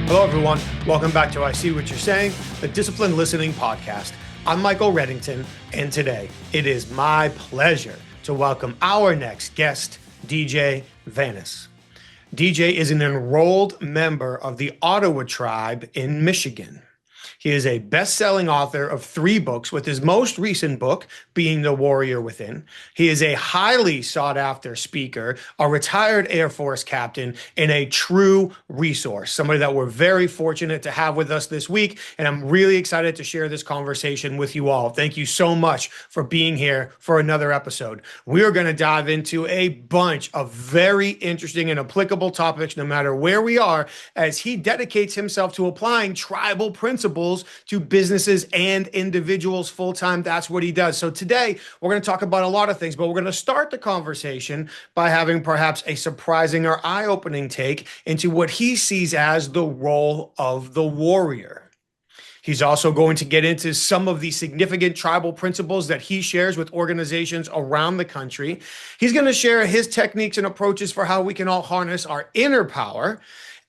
Hello, everyone. Welcome back to I See What You're Saying, the Disciplined Listening Podcast. I'm Michael Reddington, and today it is my pleasure to welcome our next guest, DJ Vanas. DJ is an enrolled member of the Ottawa tribe in Michigan. He is a best-selling author of 3 books, with his most recent book being The Warrior Within. He is a highly sought-after speaker, a retired Air Force captain, and a true resource, somebody that we're very fortunate to have with us this week, and I'm really excited to share this conversation with you all. Thank you so much for being here for another episode. We are going to dive into a bunch of very interesting and applicable topics, no matter where we are, as he dedicates himself to applying tribal principles to businesses and individuals full-time. That's what he does. So today we're going to talk about a lot of things, but we're going to start the conversation by having perhaps a surprising or eye-opening take into what he sees as the role of the warrior. He's also going to get into some of the significant tribal principles that he shares with organizations around the country. He's going to share his techniques and approaches for how we can all harness our inner power.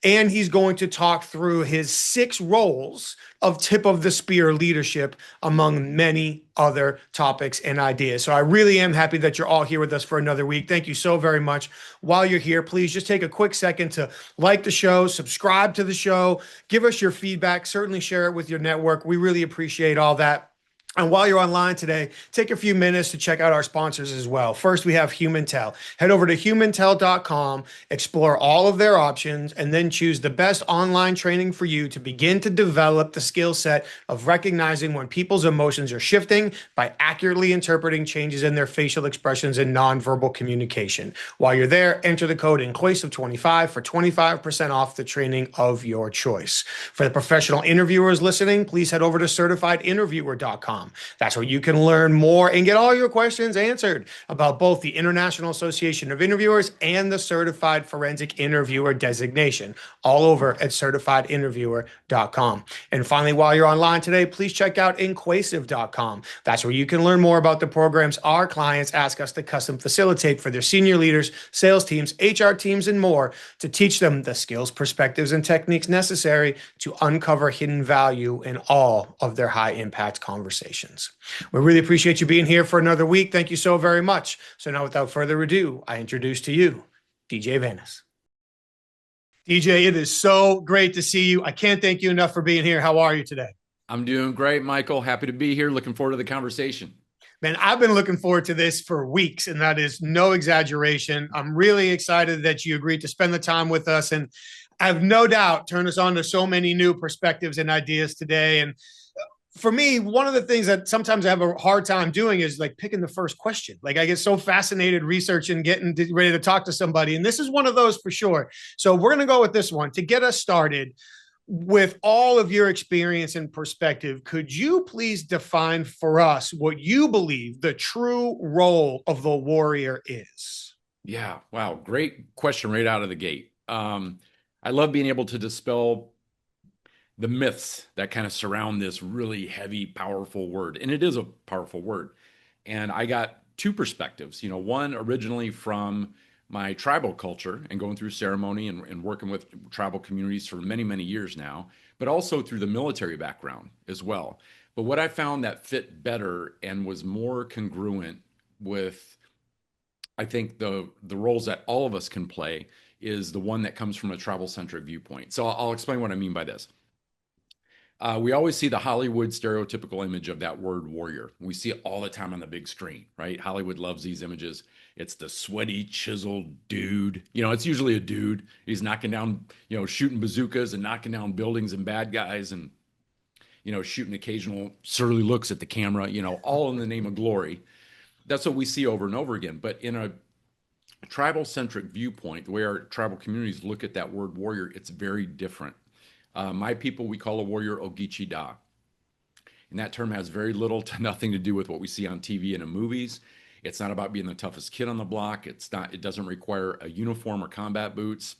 And he's going to talk through his 6 roles of tip of the spear leadership, among many other topics and ideas. So I really am happy that you're all here with us for another week. Thank you so very much. While you're here, please just take a quick second to like the show, subscribe to the show, give us your feedback, certainly share it with your network. We really appreciate all that. And while you're online today, take a few minutes to check out our sponsors as well. First, we have HumanTel. Head over to humantel.com, explore all of their options, and then choose the best online training for you to begin to develop the skill set of recognizing when people's emotions are shifting by accurately interpreting changes in their facial expressions and nonverbal communication. While you're there, enter the code INCLUSIVE25 for 25% off the training of your choice. For the professional interviewers listening, please head over to certifiedinterviewer.com. That's where you can learn more and get all your questions answered about both the International Association of Interviewers and the Certified Forensic Interviewer designation, all over at certifiedinterviewer.com. And finally, while you're online today, please check out inquasive.com. That's where you can learn more about the programs our clients ask us to custom facilitate for their senior leaders, sales teams, HR teams, and more, to teach them the skills, perspectives, and techniques necessary to uncover hidden value in all of their high-impact conversations. We really appreciate you being here for another week. Thank you so very much. So now, without further ado, I introduce to you DJ Vanas. DJ, it is so great to see you. I can't thank you enough for being here. How are you today? I'm doing great, Michael. Happy to be here. Looking forward to the conversation. Man, I've been looking forward to this for weeks, and that is no exaggeration. I'm really excited that you agreed to spend the time with us, and I have no doubt turn us on to so many new perspectives and ideas today. And for me, one of the things that sometimes I have a hard time doing is like picking the first question. Like I get so fascinated researching, getting ready to talk to somebody. And this is one of those for sure. So we're going to go with this one to get us started. With all of your experience and perspective, could you please define for us what you believe the true role of the warrior is? Yeah. Wow. Great question right out of the gate. I love being able to dispel the myths that kind of surround this really heavy, powerful word. And it is a powerful word. And I got 2 perspectives, one originally from my tribal culture and going through ceremony and working with tribal communities for many, many years now, but also through the military background as well. But what I found that fit better and was more congruent with, I think, the roles that all of us can play is the one that comes from a tribal-centric viewpoint. So I'll explain what I mean by this. We always see the Hollywood stereotypical image of that word warrior. We see it all the time on the big screen, right? Hollywood loves these images. It's the sweaty, chiseled dude. It's usually a dude. He's knocking down, shooting bazookas and knocking down buildings and bad guys and, shooting occasional surly looks at the camera, all in the name of glory. That's what we see over and over again. But in a tribal-centric viewpoint, the way our tribal communities look at that word warrior, it's very different. My people, we call a warrior Ogichi Da. And that term has very little to nothing to do with what we see on TV and in movies. It's not about being the toughest kid on the block. It doesn't require a uniform or combat boots.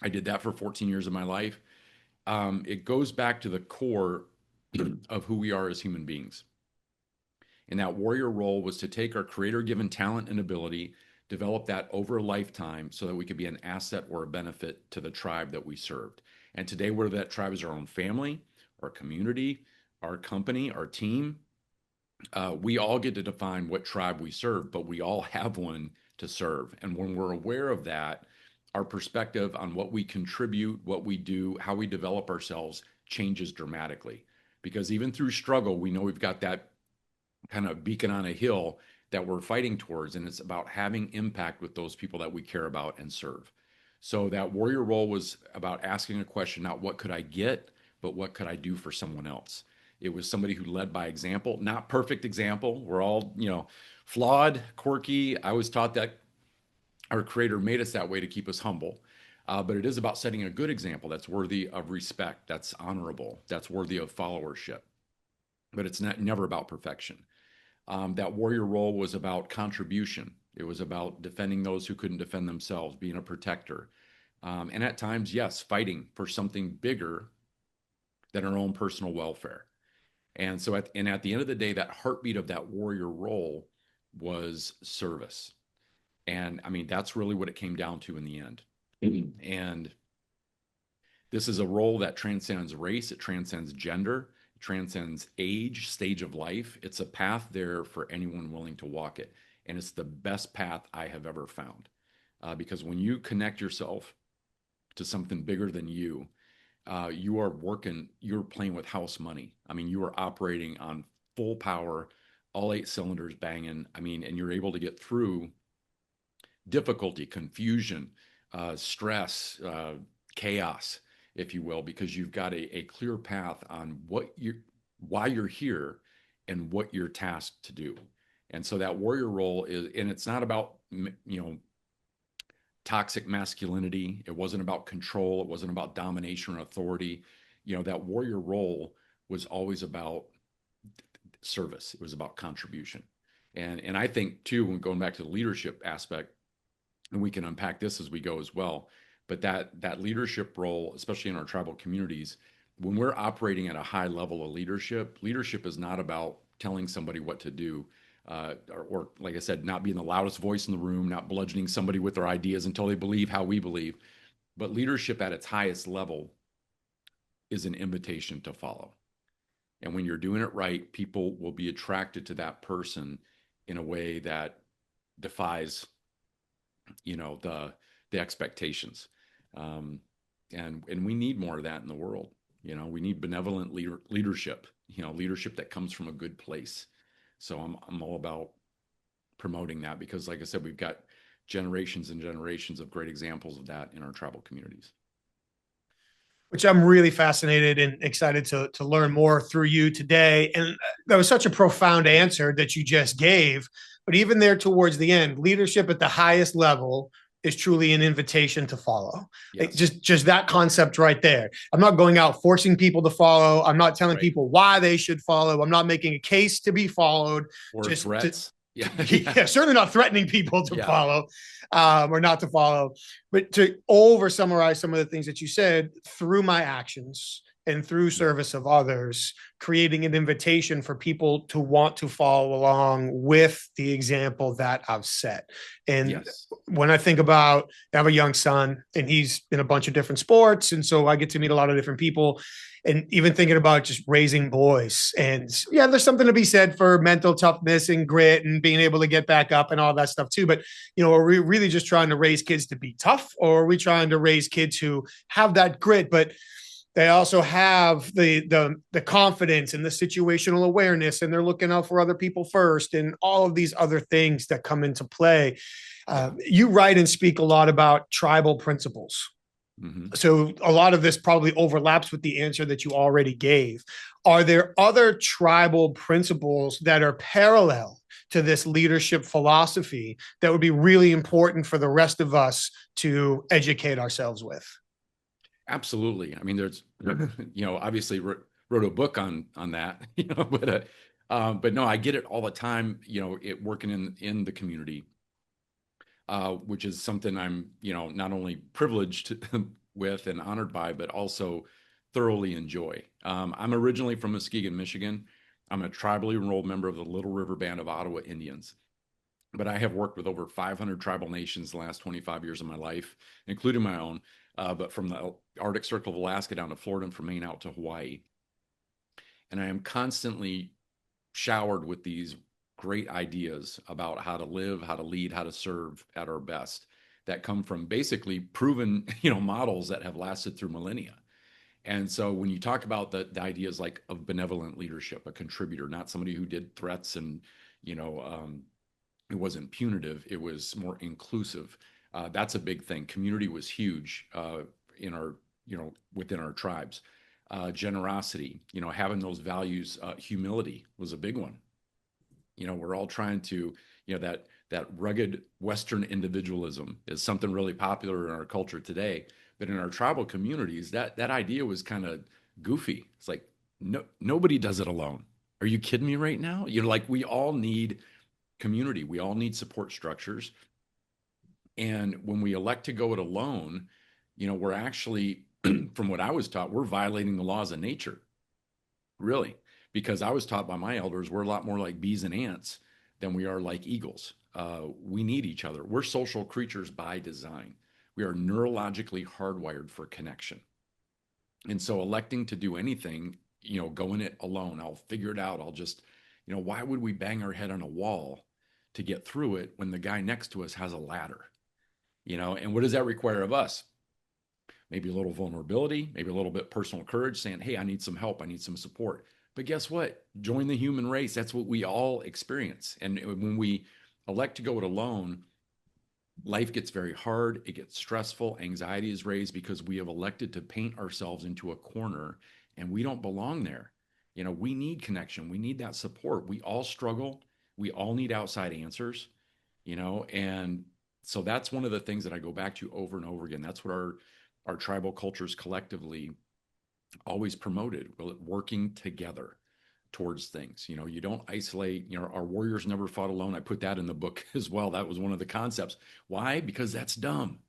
I did that for 14 years of my life. It goes back to the core of who we are as human beings. And that warrior role was to take our creator-given talent and ability, develop that over a lifetime so that we could be an asset or a benefit to the tribe that we served. And today, whether that tribe is our own family, our community, our company, our team, we all get to define what tribe we serve, but we all have one to serve. And when we're aware of that, our perspective on what we contribute, what we do, how we develop ourselves changes dramatically. Because even through struggle, we know we've got that kind of beacon on a hill that we're fighting towards. And it's about having impact with those people that we care about and serve. So that warrior role was about asking a question, not what could I get, but what could I do for someone else? It was somebody who led by example, not perfect example. We're all, flawed, quirky. I was taught that our creator made us that way to keep us humble. But it is about setting a good example that's worthy of respect, that's honorable, that's worthy of followership. But it's never about perfection. That warrior role was about contribution. It was about defending those who couldn't defend themselves, being a protector. And at times, yes, fighting for something bigger than our own personal welfare. And so, at the end of the day, that heartbeat of that warrior role was service. And I mean, that's really what it came down to in the end. And this is a role that transcends race, it transcends gender, it transcends age, stage of life. It's a path there for anyone willing to walk it. And it's the best path I have ever found. Because when you connect yourself to something bigger than you, you're playing with house money. I mean, you are operating on full power, all 8 cylinders banging. I mean, and you're able to get through difficulty, confusion, stress, chaos, if you will, because you've got a clear path on why you're here and what you're tasked to do. And so that warrior role is, and it's not about, toxic masculinity. It wasn't about control. It wasn't about domination or authority. That warrior role was always about service. It was about contribution. And I think too, when going back to the leadership aspect, and we can unpack this as we go as well, but that leadership role, especially in our tribal communities, when we're operating at a high level of leadership is not about telling somebody what to do, or like I said, not being the loudest voice in the room, not bludgeoning somebody with their ideas until they believe how we believe. But leadership at its highest level is an invitation to follow. And when you're doing it right, people will be attracted to that person in a way that defies, the expectations. And we need more of that in the world. We need benevolent leadership, leadership that comes from a good place. So I'm all about promoting that because, like I said, we've got generations and generations of great examples of that in our tribal communities. Which I'm really fascinated and excited to learn more through you today. And that was such a profound answer that you just gave. But even there towards the end, leadership at the highest level is truly an invitation to follow. Yes. Just that concept right there. I'm not going out forcing people to follow. I'm not telling people why they should follow. I'm not making a case to be followed. Or just threats. Yeah, certainly not threatening people to follow or not to follow, but to over summarize some of the things that you said, through my actions and through service of others, creating an invitation for people to want to follow along with the example that I've set. And when I think about, I have a young son and he's in a bunch of different sports. And so I get to meet a lot of different people. And even thinking about just raising boys, and there's something to be said for mental toughness and grit and being able to get back up and all that stuff too. But, are we really just trying to raise kids to be tough, or are we trying to raise kids who have that grit, but they also have the confidence and the situational awareness, and they're looking out for other people first, and all of these other things that come into play? You write and speak a lot about tribal principles. Mm-hmm. So a lot of this probably overlaps with the answer that you already gave. Are there other tribal principles that are parallel to this leadership philosophy that would be really important for the rest of us to educate ourselves with? Absolutely. I mean, there's, obviously wrote a book on that, but no, I get it all the time, working in the community. Which is something I'm, not only privileged with and honored by, but also thoroughly enjoy. I'm originally from Muskegon, Michigan. I'm a tribally enrolled member of the Little River Band of Ottawa Indians. But I have worked with over 500 tribal nations the last 25 years of my life, including my own. but from the Arctic Circle of Alaska down to Florida and from Maine out to Hawaii. And I am constantly showered with these great ideas about how to live, how to lead, how to serve at our best that come from basically proven, models that have lasted through millennia. And so when you talk about the ideas like of benevolent leadership, a contributor, not somebody who did threats and, it wasn't punitive, it was more inclusive. That's a big thing. Community was huge in our, within our tribes. Generosity, having those values, humility was a big one. We're all trying to, that rugged Western individualism is something really popular in our culture today. But in our tribal communities, that idea was kind of goofy. It's like, no, nobody does it alone. Are you kidding me right now? Like we all need community. We all need support structures. And when we elect to go it alone, we're actually, from what I was taught, we're violating the laws of nature, really, because I was taught by my elders, we're a lot more like bees and ants than we are like eagles. We need each other. We're social creatures by design. We are neurologically hardwired for connection. And so electing to do anything, going it alone, I'll figure it out. I'll just, why would we bang our head on a wall to get through it when the guy next to us has a ladder? And what does that require of us? Maybe a little vulnerability, maybe a little bit personal courage, saying, hey, I need some help. I need some support. But guess what? Join the human race. That's what we all experience. And when we elect to go it alone, life gets very hard. It gets stressful. Anxiety is raised because we have elected to paint ourselves into a corner and we don't belong there. We need connection. We need that support. We all struggle. We all need outside answers, and so that's one of the things that I go back to over and over again. That's what our tribal cultures collectively always promoted, working together towards things. You don't isolate. Our warriors never fought alone. I put that in the book as well. That was one of the concepts. Why? Because that's dumb.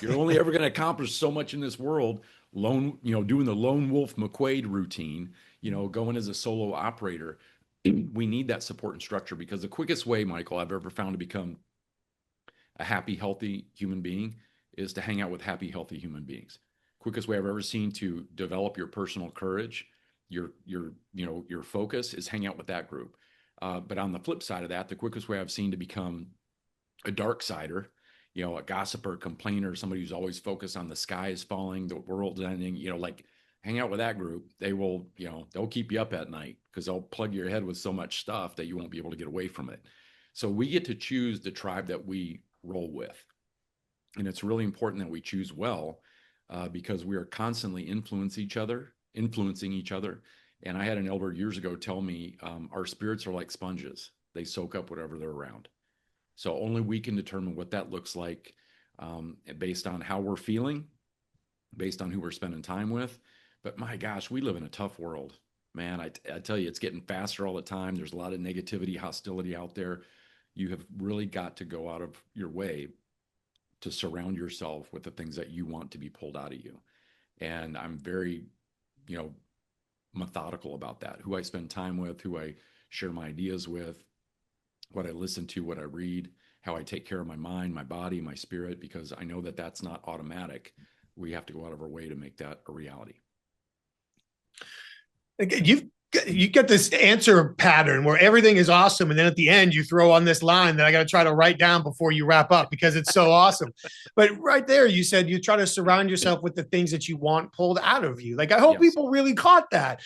You're only ever going to accomplish so much in this world doing the lone wolf McQuaid routine, going as a solo operator. We need that support and structure, because the quickest way, Michael, I've ever found to become a happy, healthy human being is to hang out with happy, healthy human beings. Quickest way I've ever seen to develop your personal courage, your focus, is hang out with that group. But on the flip side of that, the quickest way I've seen to become a dark sider, a gossiper, complainer, somebody who's always focused on the sky is falling, the world's ending, like hang out with that group. They will, they'll keep you up at night because they'll plug your head with so much stuff that you won't be able to get away from it. So we get to choose the tribe that we roll with. And it's really important that we choose well, because we are constantly influencing each other. And I had an elder years ago tell me, our spirits are like sponges. They soak up whatever they're around. So only we can determine what that looks like, based on how we're feeling, based on who we're spending time with. But my gosh, we live in a tough world, man. I tell you, it's getting faster all the time. There's a lot of negativity, hostility out there. You have really got to go out of your way to surround yourself with the things that you want to be pulled out of you. And I'm very, methodical about that. Who I spend time with, who I share my ideas with, what I listen to, what I read, how I take care of my mind, my body, my spirit, because I know that that's not automatic. We have to go out of our way to make that a reality. You get this answer pattern where everything is awesome, and then at the end you throw on this line that I got to try to write down before you wrap up because it's so awesome. But right there, you said you try to surround yourself with the things that you want pulled out of you. Like, I hope people really caught that.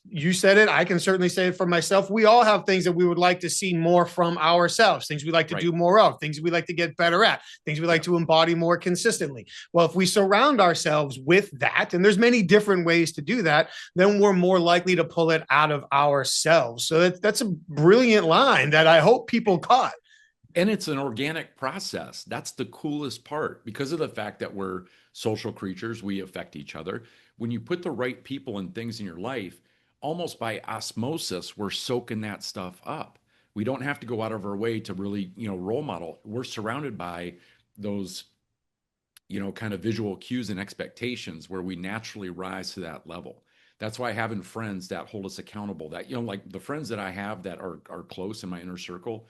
You said it. I can certainly say it for myself. We all have things that we would like to see more from ourselves, things we like to do more of, things we like to get better at, things we like to embody more consistently. Well, if we surround ourselves with that, and there's many different ways to do that, then we're more likely to pull it out of ourselves. So that's a brilliant line that I hope people caught. And it's an organic process. That's the coolest part. Because of the fact that we're social creatures, we affect each other. When you put the right people and things in your life, almost by osmosis, we're soaking that stuff up. We don't have to go out of our way to really, role model. We're surrounded by those, kind of visual cues and expectations where we naturally rise to that level. That's why having friends that hold us accountable, that, like the friends that I have that are close in my inner circle,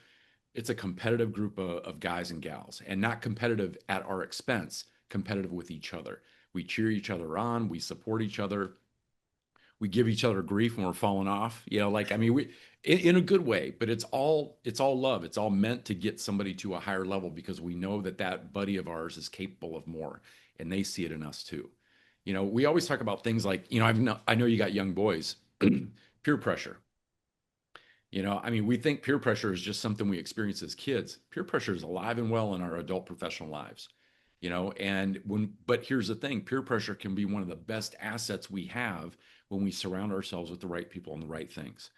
it's a competitive group of guys and gals, and not competitive at our expense, competitive with each other. We cheer each other on, we support each other, we give each other grief when we're falling off. Like, I mean, we in a good way, but it's all love. It's all meant to get somebody to a higher level because we know that that buddy of ours is capable of more, and they see it in us too. We always talk about things like, I know you got young boys, peer pressure. I mean, we think peer pressure is just something we experience as kids. Peer pressure is alive and well in our adult professional lives. But here's the thing, peer pressure can be one of the best assets we have when we surround ourselves with the right people and the right things.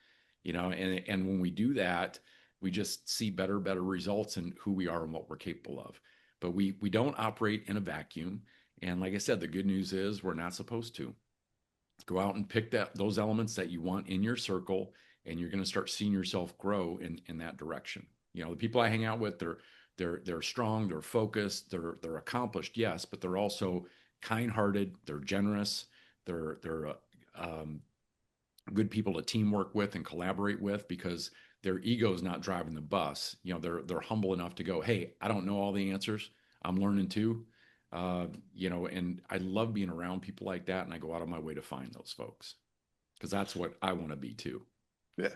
And when we do that, we just see better results in who we are and what we're capable of. But we don't operate in a vacuum. And like I said, the good news is we're not supposed to. Go out and pick those elements that you want in your circle, and you're going to start seeing yourself grow in that direction. The people I hang out with, they're strong, they're focused, they're accomplished, yes, but they're also kind-hearted, they're generous, they're good people to teamwork with and collaborate with because their ego is not driving the bus. They're humble enough to go, hey, I don't know all the answers, I'm learning too. And I love being around people like that, and I go out of my way to find those folks because that's what I want to be too. Yeah.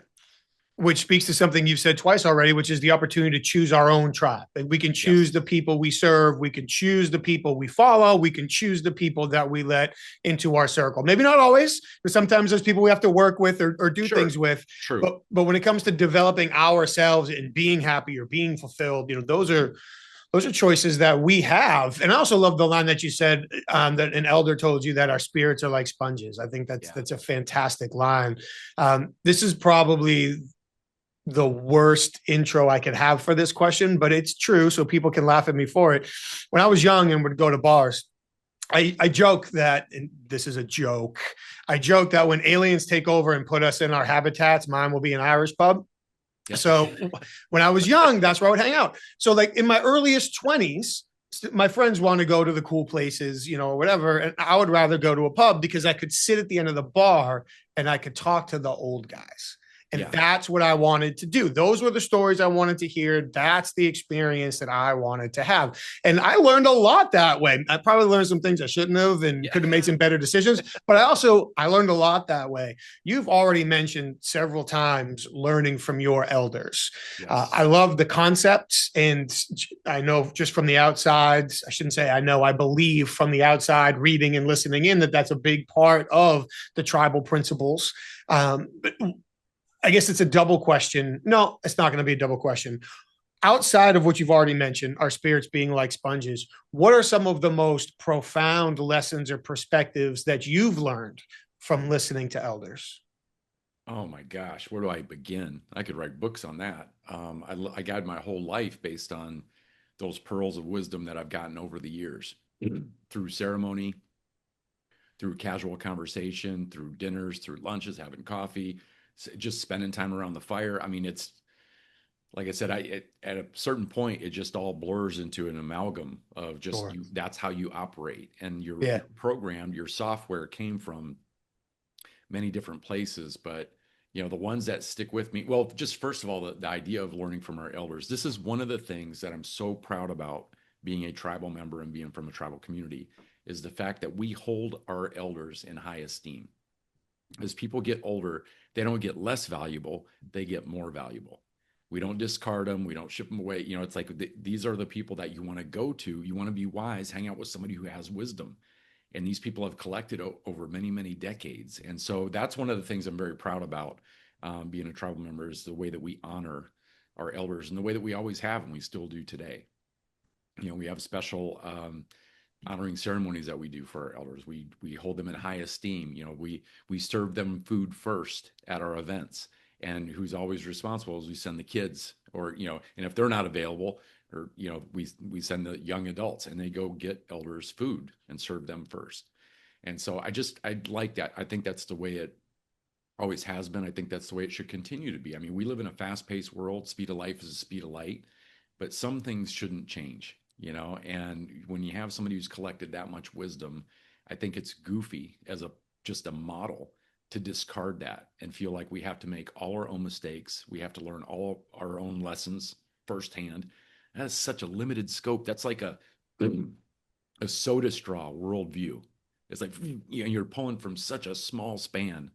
Which speaks to something you've said twice already, which is the opportunity to choose our own tribe. And we can choose the people we serve. We can choose the people we follow. We can choose the people that we let into our circle. Maybe not always, but sometimes there's people we have to work with or do things with. True. But when it comes to developing ourselves and being happy or being fulfilled, those are choices that we have. And I also love the line that you said that an elder told you that our spirits are like sponges. I think that's a fantastic line. This is probably the worst intro I could have for this question, but it's true, so people can laugh at me for it. When I was young and would go to bars, I joke that, and this is a joke, I joke that when aliens take over and put us in our habitats, mine will be an Irish pub. Yep. So when I was young, that's where I would hang out. So like in my earliest 20s, my friends want to go to the cool places, or whatever. And I would rather go to a pub because I could sit at the end of the bar and I could talk to the old guys. And that's what I wanted to do. Those were the stories I wanted to hear. That's the experience that I wanted to have. And I learned a lot that way. I probably learned some things I shouldn't have and could have made some better decisions. But I learned a lot that way. You've already mentioned several times learning from your elders. Yes. I love the concepts. And I know just from the outside, I shouldn't say I know, I believe from the outside, reading and listening in, that's a big part of the tribal principles. But I guess it's a double question. No, it's not going to be a double question. Outside of what you've already mentioned, our spirits being like sponges, what are some of the most profound lessons or perspectives that you've learned from listening to elders? Oh my gosh, where do I begin? I could write books on that. I guide my whole life based on those pearls of wisdom that I've gotten over the years through ceremony, through casual conversation, through dinners, through lunches, having coffee, just spending time around the fire. I mean, it's like I said, at a certain point, it just all blurs into an amalgam of just that's how you operate. And your program, your software came from many different places, but the ones that stick with me, well, just first of all, the idea of learning from our elders. This is one of the things that I'm so proud about being a tribal member and being from a tribal community is the fact that we hold our elders in high esteem. As people get older, they don't get less valuable, they get more valuable. We don't discard them, we don't ship them away. It's like these are the people that you want to go to. You want to be wise, hang out with somebody who has wisdom. And these people have collected over many, many decades. And so that's one of the things I'm very proud about being a tribal member is the way that we honor our elders and the way that we always have and we still do today. We have special honoring ceremonies that we do for our elders. We hold them in high esteem. We serve them food first at our events. And who's always responsible is we send the kids or, and if they're not available or, we send the young adults and they go get elders food and serve them first. And so I like that. I think that's the way it always has been. I think that's the way it should continue to be. I mean, we live in a fast-paced world. Speed of life is the speed of light, but some things shouldn't change. And when you have somebody who's collected that much wisdom, I think it's goofy as just a model to discard that and feel like we have to make all our own mistakes. We have to learn all our own lessons firsthand. That is such a limited scope. That's like a soda straw worldview. It's like, you know, you're pulling from such a small span.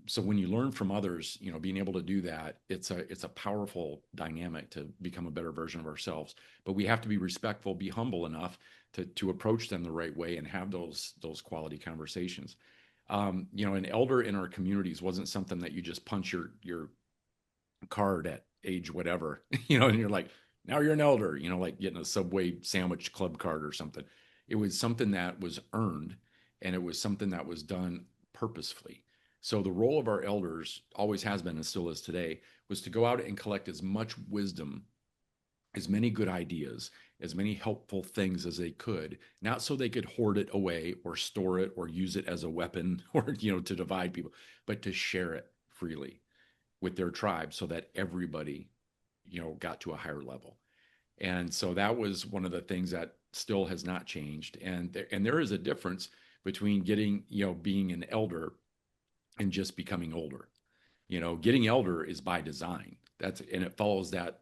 So when you learn from others, you know, being able to do that, it's a powerful dynamic to become a better version of ourselves. But we have to be respectful, be humble enough to approach them the right way and have those quality conversations. You know, an elder in our communities wasn't something that you just punch your card at age whatever, you know, and you're like, now you're an elder, you know, like getting a Subway sandwich club card or something. It was something that was earned, and it was something that was done purposefully. So the role of our elders always has been and still is today was to go out and collect as much wisdom, as many good ideas, as many helpful things as they could, not so they could hoard it away or store it or use it as a weapon or, you know, to divide people, but to share it freely with their tribe so that everybody, you know, got to a higher level. And so that was one of the things that still has not changed. And there is a difference between getting, you know, being an elder and just becoming older. You know, getting elder is by design. And it follows that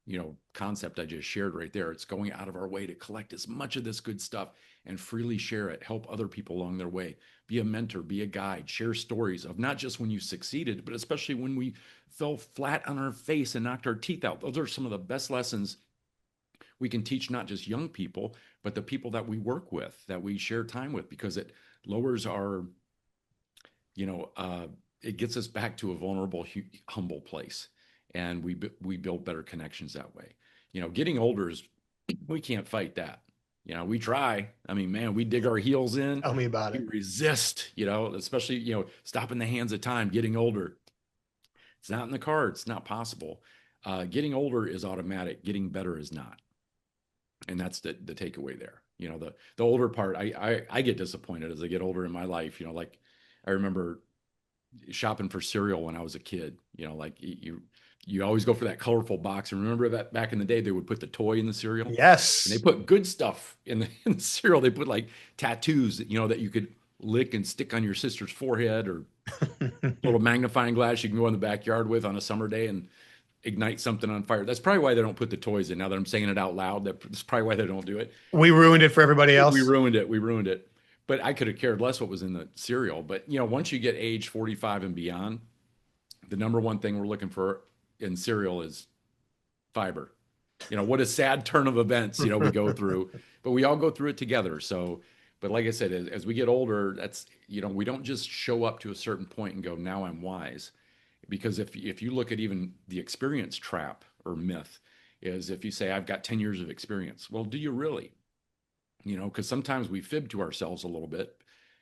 you know, concept I just shared right there. It's going out of our way to collect as much of this good stuff and freely share it, help other people along their way, be a mentor, be a guide, share stories of not just when you succeeded, but especially when we fell flat on our face and knocked our teeth out. Those are some of the best lessons we can teach, not just young people, but the people that we work with, that we share time with, because it lowers our, you know, it gets us back to a vulnerable, humble place, and we build better connections that way. You know, getting older is, we can't fight that. You know, we try. I mean, man, we dig our heels in. Tell me about We it. resist. You know, especially, you know, stopping the hands of time. Getting older, it's not in the cards. It's not possible. Getting older is automatic. Getting better is not, and that's the takeaway there. You know, the older part. I get disappointed as I get older in my life. You know, like I remember shopping for cereal when I was a kid. You know, like you always go for that colorful box. And remember that back in the day, they would put the toy in the cereal, and they Yes. put good stuff in the cereal. They put like tattoos, you know, that you could lick and stick on your sister's forehead, or a little magnifying glass you can go in the backyard with on a summer day and ignite something on fire. That's probably why they don't put the toys in. Now that I'm saying it out loud, that's probably why they don't do it. We ruined it for everybody We else. ruined it. We ruined it. But I could have cared less what was in the cereal. But you know, once you get age 45 and beyond, the number one thing we're looking for in cereal is fiber. You know, what a sad turn of events, you know, we go through, but we all go through it together. So, but like I said, as we get older, that's, you know, we don't just show up to a certain point and go, now I'm wise. Because if you look at even the experience trap or myth, is if you say, I've got 10 years of experience. Well, do you really? You know, because sometimes we fib to ourselves a little bit.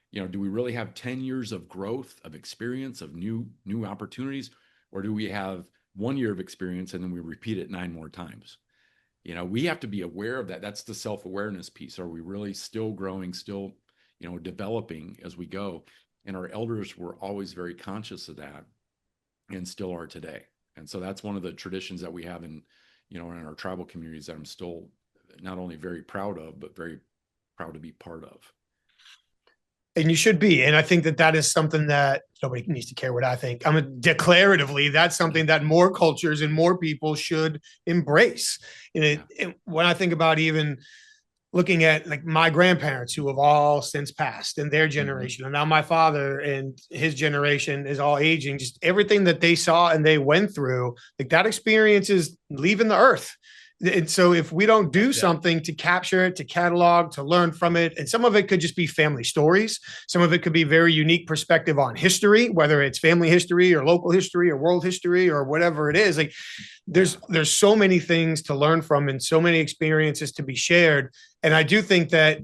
You know, do we really have 10 years of growth, of experience, of new opportunities, or do we have 1 year of experience and then we repeat it 9 more times? You know, we have to be aware of that. That's the self-awareness piece. Are we really still growing, still, you know, developing as we go? And our elders were always very conscious of that, and still are today. And so that's one of the traditions that we have in, you know, in our tribal communities that I'm still not only very proud of, but very proud to be part of. And you should be. And I think that that is something that nobody needs to care what I think. I mean, declaratively, that's something that more cultures and more people should embrace. You know, Yeah. when I think about even looking at like my grandparents who have all since passed in their Mm-hmm. generation, and now my father and his generation is all aging, just everything that they saw and they went through, like that experience is leaving the earth. And so if we don't do That's it. something to capture it, to catalog, to learn from it, and some of it could just be family stories, some of it could be very unique perspective on history, whether it's family history or local history or world history or whatever it is. Like there's so many things to learn from and so many experiences to be shared. And I do think that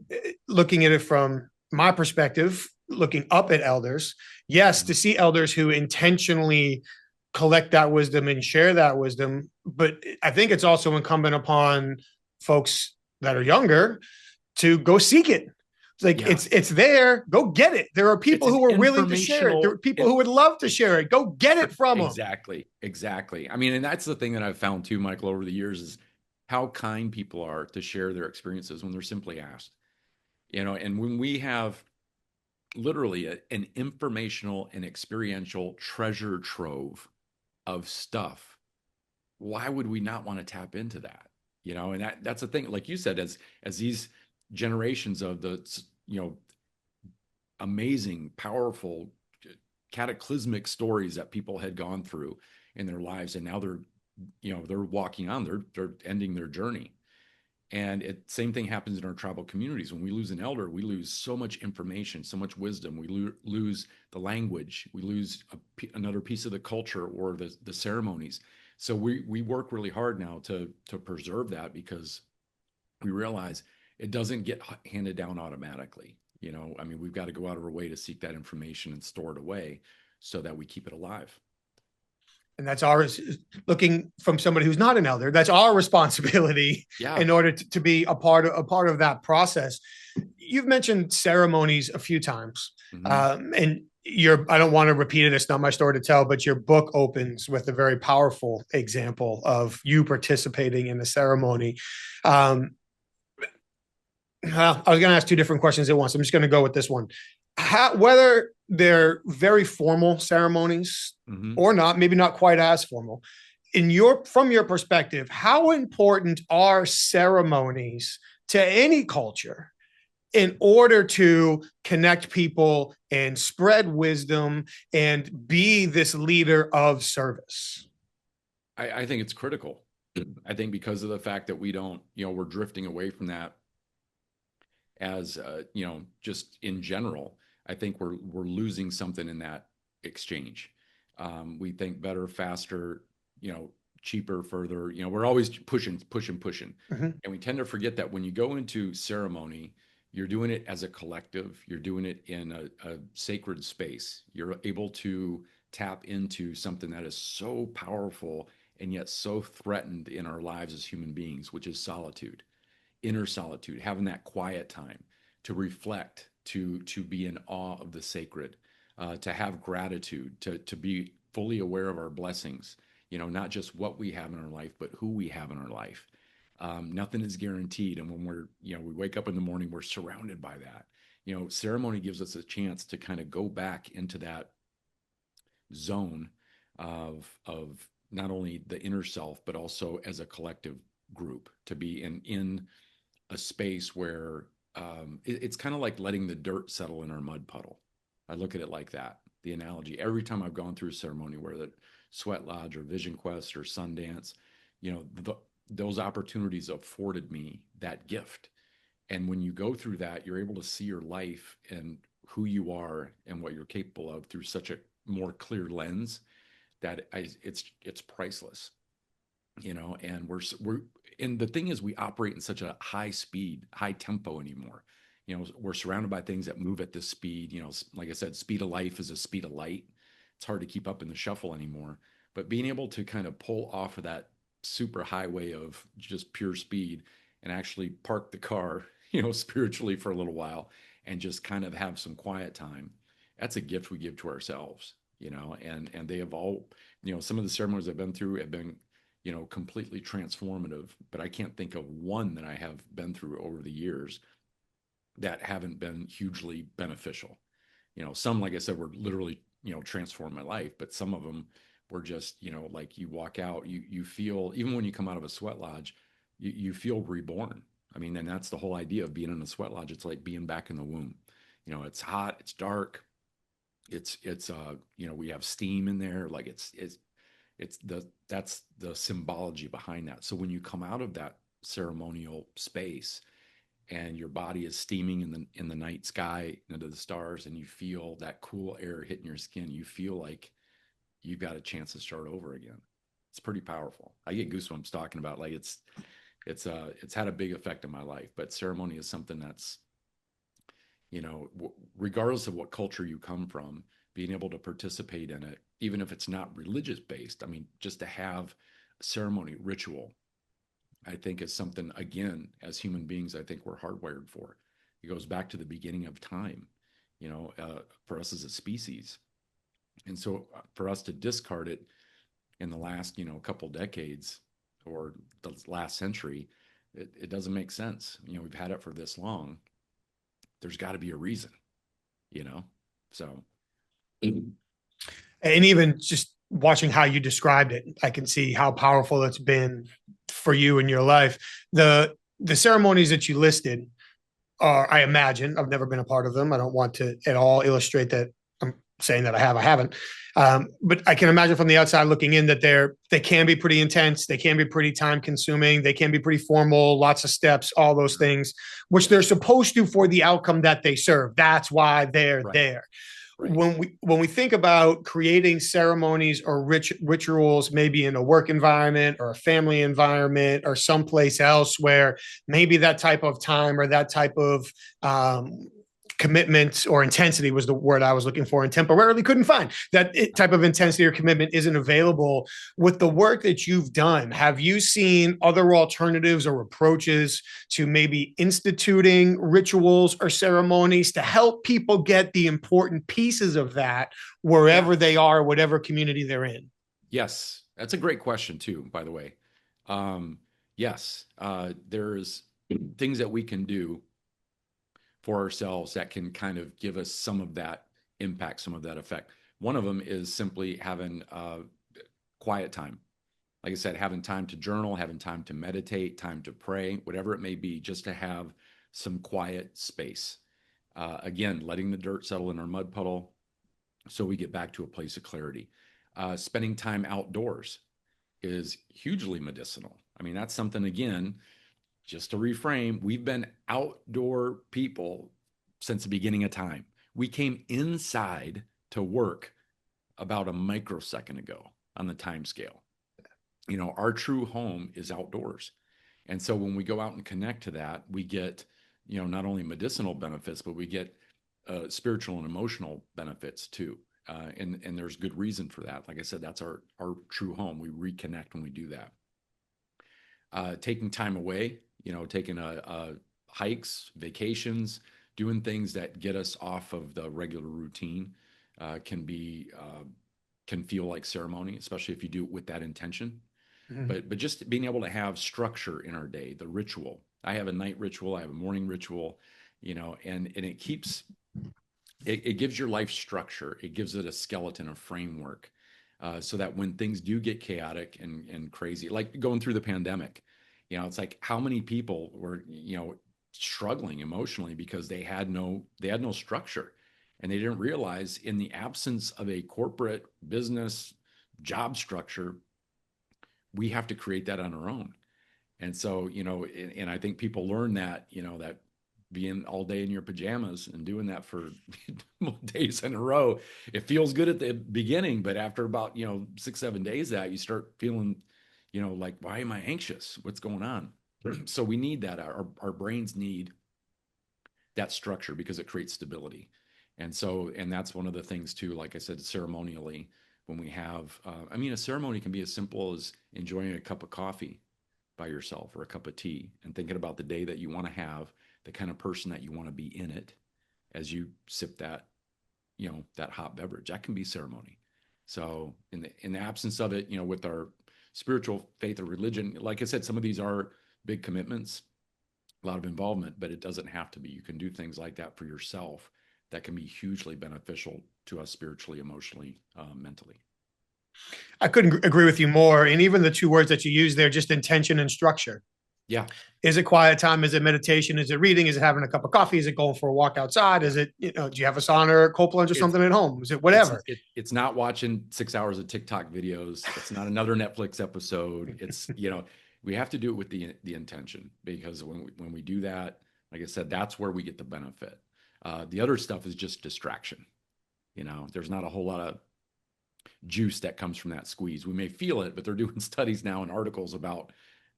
looking at it from my perspective, looking up at elders, yes, to see elders who intentionally collect that wisdom and share that wisdom. But I think it's also incumbent upon folks that are younger to go seek it. It's like Yeah. it's there. Go get it. There are people It's an who are willing to share it. There are people who would love to share it. Go get it from them. Exactly. I mean, and that's the thing that I've found too, Michael, over the years is how kind people are to share their experiences when they're simply asked. You know, and when we have literally an informational and experiential treasure trove of stuff, why would we not want to tap into that? You know, and that's the thing, like you said, as generations of the, amazing, powerful, cataclysmic stories that people had gone through in their lives. And now they're walking on, they're ending their journey. And same thing happens in our tribal communities. When we lose an elder, we lose so much information, so much wisdom. We lose the language. We lose another piece of the culture or the ceremonies. So we work really hard now to preserve that, because we realize it doesn't get handed down automatically. I mean, we've got to go out of our way to seek that information and store it away so that we keep it alive. And that's ours, looking from somebody who's not an elder. That's our responsibility in order to be a part of that process. You've mentioned ceremonies a few times, and I don't want to repeat it. It's not my story to tell, but your book opens with a very powerful example of you participating in the ceremony. Well, I was going to ask two different questions at once. I'm just going to go with this one. Whether they're very formal ceremonies or not, maybe not quite as formal, from your perspective, how important are ceremonies to any culture in order to connect people and spread wisdom and be this leader of service? I think it's critical. I think because of the fact that we're drifting away from that as, just in general. I think we're losing something in that exchange. We think better, faster, cheaper, further. We're always pushing. And we tend to forget that when you go into ceremony, you're doing it as a collective. You're doing it in a sacred space. You're able to tap into something that is so powerful and yet so threatened in our lives as human beings, which is solitude, inner solitude, having that quiet time to reflect, to be in awe of the sacred, to have gratitude, to be fully aware of our blessings, not just what we have in our life, but who we have in our life. Nothing is guaranteed. And when we wake up in the morning, we're surrounded by that. Ceremony gives us a chance to kind of go back into that zone of not only the inner self, but also as a collective group, to be in a space where it's kind of like letting the dirt settle in our mud puddle. I look at it like that. The analogy, every time I've gone through a ceremony, whether it's Sweat Lodge or Vision Quest or Sundance, those opportunities afforded me that gift. And when you go through that, you're able to see your life and who you are and what you're capable of through such a more clear lens that it's priceless. And and the thing is, we operate in such a high speed, high tempo anymore. We're surrounded by things that move at this speed. Like I said, speed of life is a speed of light. It's hard to keep up in the shuffle anymore. But being able to kind of pull off of that super highway of just pure speed and actually park the car, spiritually for a little while and just kind of have some quiet time, that's a gift we give to ourselves, and they have all, some of the ceremonies I've been through have been completely transformative, but I can't think of one that I have been through over the years that haven't been hugely beneficial. Some, like I said, were literally, transformed my life, but some of them were just, like you walk out, you feel, even when you come out of a sweat lodge, you feel reborn. I mean, and that's the whole idea of being in a sweat lodge. It's like being back in the womb. It's hot, it's dark. It's we have steam in there. Like that's the symbology behind that. So when you come out of that ceremonial space and your body is steaming in the night sky into the stars, and you feel that cool air hitting your skin, you feel like you've got a chance to start over again. It's pretty powerful. I get goosebumps talking about, like, it's had a big effect on my life. But ceremony is something that's, regardless of what culture you come from, being able to participate in it, even if it's not religious based. I mean, just to have a ceremony ritual, I think is something, again, as human beings, I think we're hardwired for. It goes back to the beginning of time, for us as a species. And so for us to discard it in the last, couple decades or the last century, it doesn't make sense. We've had it for this long. There's got to be a reason, so. And even just watching how you described it, I can see how powerful it's been for you in your life. The ceremonies that you listed, I imagine. I've never been a part of them. I don't want to at all illustrate that I'm saying that I have. I haven't. But I can imagine from the outside looking in that they can be pretty intense. They can be pretty time consuming. They can be pretty formal, lots of steps, all those things, which they're supposed to for the outcome that they serve. That's why they're Right. there. Right. When we think about creating ceremonies or rituals, maybe in a work environment or a family environment or someplace else where maybe that type of time or that type of commitment or intensity was the word I was looking for and temporarily couldn't find. That type of intensity or commitment isn't available. With the work that you've done, have you seen other alternatives or approaches to maybe instituting rituals or ceremonies to help people get the important pieces of that wherever they are, whatever community they're in? Yes, that's a great question too, by the way. Yes, there's things that we can do for ourselves that can kind of give us some of that impact, some of that effect. One of them is simply having quiet time. Like I said, having time to journal, having time to meditate, time to pray, whatever it may be, just to have some quiet space. Again, letting the dirt settle in our mud puddle so we get back to a place of clarity. Spending time outdoors is hugely medicinal. I mean, that's something, again, just to reframe, we've been outdoor people since the beginning of time. We came inside to work about a microsecond ago on the time scale. You know, our true home is outdoors. And so when we go out and connect to that, we get, you know, not only medicinal benefits, but we get spiritual and emotional benefits too. And there's good reason for that. Like I said, that's our true home. We reconnect when we do that. Taking time away, you know, taking hikes, vacations, doing things that get us off of the regular routine can feel like ceremony, especially if you do it with that intention. But just being able to have structure in our day, the ritual. I have a night ritual, I have a morning ritual, you know, and it keeps it gives your life structure. It gives it a skeleton, a framework, so that when things do get chaotic and crazy, like going through the pandemic, you know, it's like how many people were, you know, struggling emotionally because they had no structure, and they didn't realize in the absence of a corporate business job structure, we have to create that on our own. And so, you know, and I think people learn that, you know, that being all day in your pajamas and doing that for days in a row, it feels good at the beginning, but after about, you know, 6, 7 days that you start feeling, you know, like, why am I anxious? What's going on? So we need that. Our brains need that structure because it creates stability. And so, and that's one of the things too, like I said, ceremonially, when we have, I mean, a ceremony can be as simple as enjoying a cup of coffee by yourself or a cup of tea and thinking about the day that you want to have, the kind of person that you want to be in it as you sip that, you know, that hot beverage. That can be ceremony. So in the absence of it, you know, with our spiritual faith or religion, like I said, some of these are big commitments, a lot of involvement, but it doesn't have to be. You can do things like that for yourself that can be hugely beneficial to us spiritually, emotionally, mentally. I couldn't agree with you more. And even the two words that you use there, just intention and structure. Yeah. Is it quiet time? Is it meditation? Is it reading? Is it having a cup of coffee? Is it going for a walk outside? Is it, you know, do you have a sauna or a cold plunge or It's something at home? Is it it's whatever? it's not watching 6 hours of TikTok videos. It's not another Netflix episode. It's, you know, we have to do it with the intention, because when we do that, like I said, that's where we get the benefit. The other stuff is just distraction. You know, there's not a whole lot of juice that comes from that squeeze. We may feel it, but they're doing studies now and articles about,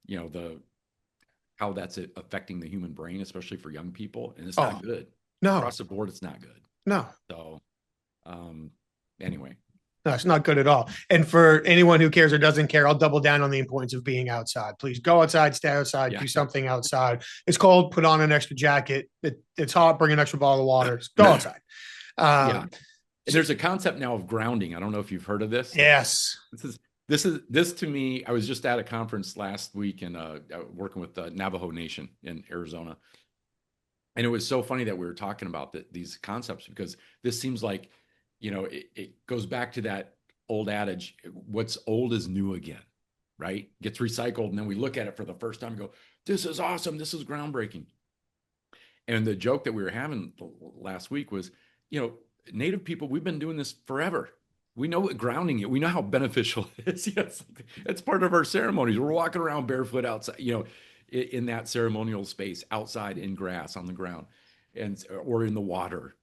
you know, the how that's affecting the human brain, especially for young people, and it's not Oh, good no, across the board. It's not good. no. So, anyway, No, it's not good at all. And for anyone who cares or doesn't care, I'll double down on the importance of being outside. Please go outside, stay outside, yeah, do something outside. It's cold, put on an extra jacket. It's hot, bring an extra bottle of water. Go outside. yeah. And So, there's a concept now of grounding. I don't know if you've heard of this. yes. This to me. I was just at a conference last week and working with the Navajo Nation in Arizona, and it was so funny that we were talking about these concepts, because this seems like, you know, it goes back to that old adage: what's old is new again, right? Gets recycled, and then we look at it for the first time and go, "This is awesome! This is groundbreaking." And the joke that we were having last week was, Native people, we've been doing this forever. We know what grounding is. We know how beneficial it is. Yes, it's part of our ceremonies. We're walking around barefoot outside, in that ceremonial space, outside in grass on the ground, or in the water.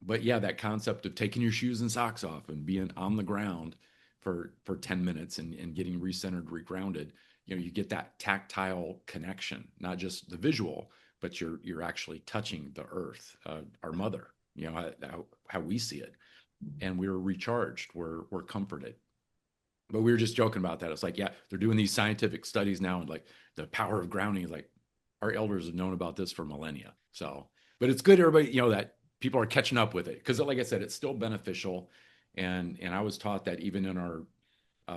But yeah, that concept of taking your shoes and socks off and being on the ground for 10 minutes and getting recentered, regrounded, you get that tactile connection, not just the visual, but you're actually touching the earth, our mother, how we see it. And we're recharged, we're comforted. But we were just joking about that. It's like, yeah, they're doing these scientific studies now, and like the power of grounding is like, our elders have known about this for millennia. So, but it's good, everybody, that people are catching up with it, because like I said, it's still beneficial. And I was taught that even in our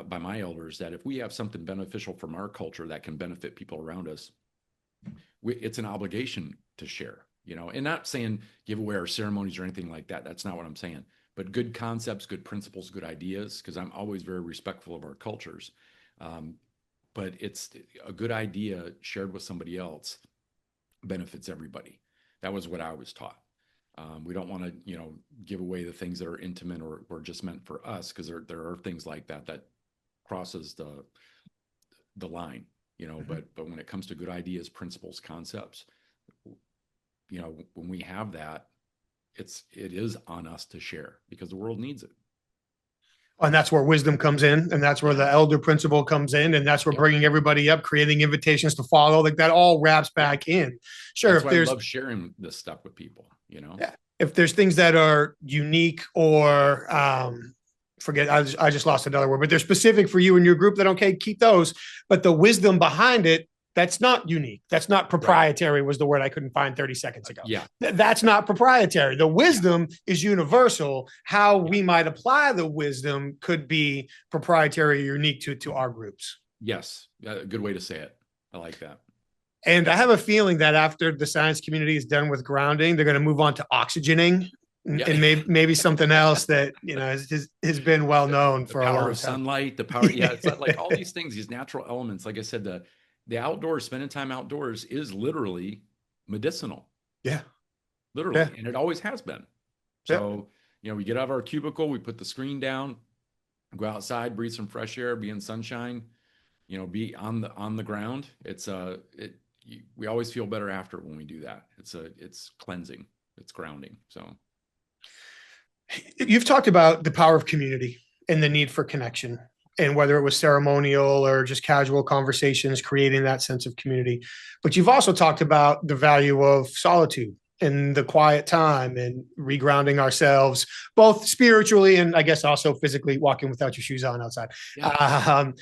by my elders, that if we have something beneficial from our culture that can benefit people around us, it's an obligation to share, and not saying give away our ceremonies or anything like that. That's not what I'm saying. But good concepts, good principles, good ideas, because I'm always very respectful of our cultures. But it's a good idea shared with somebody else benefits everybody. That was what I was taught. We don't want to, give away the things that are intimate or just meant for us, because there are things like that crosses the line, but when it comes to good ideas, principles, concepts, when we have that, it is on us to share, because the world needs it. And that's where wisdom comes in, and that's where the elder principle comes in, and that's where bringing everybody up, creating invitations to follow, like that all wraps back in. Sure, that's why I love sharing this stuff with people. Yeah, if there's things that are unique or forget, I just lost another word, but they're specific for you and your group, then okay, keep those. But the wisdom behind it, that's not unique. That's not proprietary, was the word I couldn't find 30 seconds ago. Yeah. That's not proprietary. The wisdom is universal. How we might apply the wisdom could be proprietary or unique to our groups. Yes. A good way to say it. I like that. And I have a feeling that after the science community is done with grounding, they're going to move on to oxygening. And maybe something else that has been well known for a long time. The power of sunlight, the power, it's like all these things, these natural elements. Like I said, the outdoors, spending time outdoors is literally medicinal. Yeah, literally, and it always has been. So we get out of our cubicle, we put the screen down, go outside, breathe some fresh air, be in sunshine, be on the ground. We always feel better after when we do that. It's cleansing, it's grounding. So. You've talked about the power of community and the need for connection, and whether it was ceremonial or just casual conversations, creating that sense of community. But you've also talked about the value of solitude and the quiet time and regrounding ourselves, both spiritually and I guess also physically, walking without your shoes on outside. Yeah.